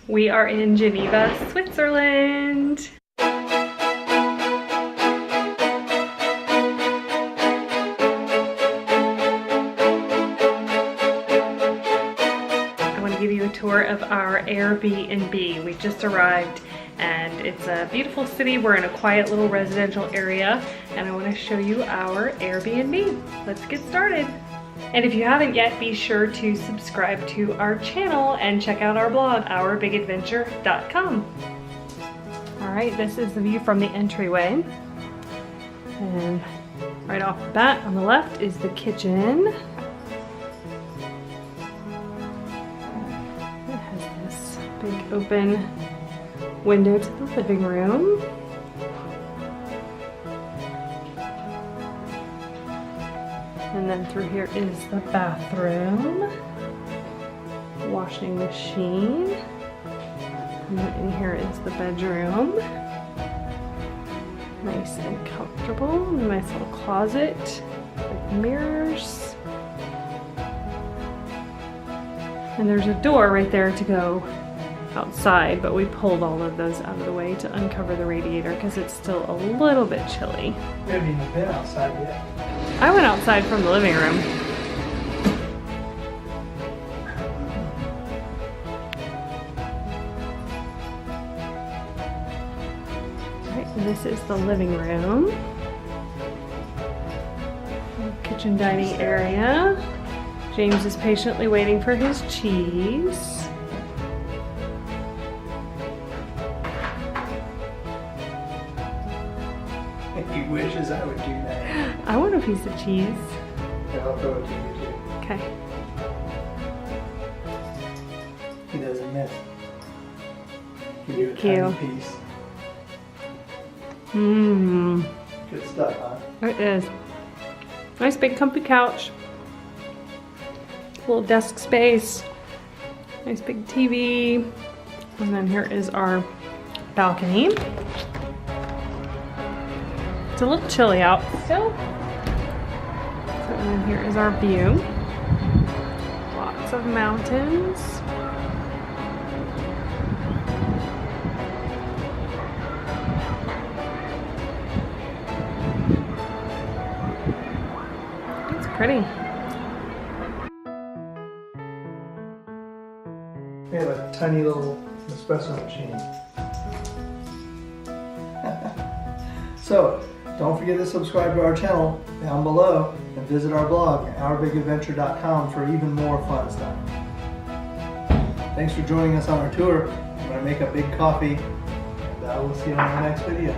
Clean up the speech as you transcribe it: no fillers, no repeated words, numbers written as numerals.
We are in Geneva, Switzerland. I want to give you a tour of our Airbnb. We just arrived and it's a beautiful city. We're in a quiet little residential area and I want to show you our Airbnb. Let's get started. And if you haven't yet, be sure to subscribe to our channel and check out our blog, OurBigAdventure.com. All right, this is the view from the entryway. And right off the bat on the left is the kitchen. It has this big open window to the living room. And then through here is the bathroom, washing machine, and then in here is the bedroom. Nice and comfortable, nice little closet with mirrors. And there's a door right there to go outside, but we pulled all of those out of the way to uncover the radiator because it's still a little bit chilly. We haven't even been outside yet. I went outside from the living room. Alright, and this is the living room. Kitchen dining area. James is patiently waiting for his cheese. He wishes I would do that. I want a piece of cheese. Yeah, I'll throw it to you too. Okay. He doesn't miss. Give you a Thank tiny you. piece. Mmm. Good stuff, huh? It is. Nice big comfy couch. Little desk space. Nice big TV. And then here is our balcony. It's a little chilly out still. So, and then here is our view. Lots of mountains. It's pretty. We have a tiny little espresso machine. So, don't forget to subscribe to our channel down below and visit our blog, OurBigAdventure.com, for even more fun stuff. Thanks for joining us on our tour. I'm going to make a big coffee and we'll see you on our next video.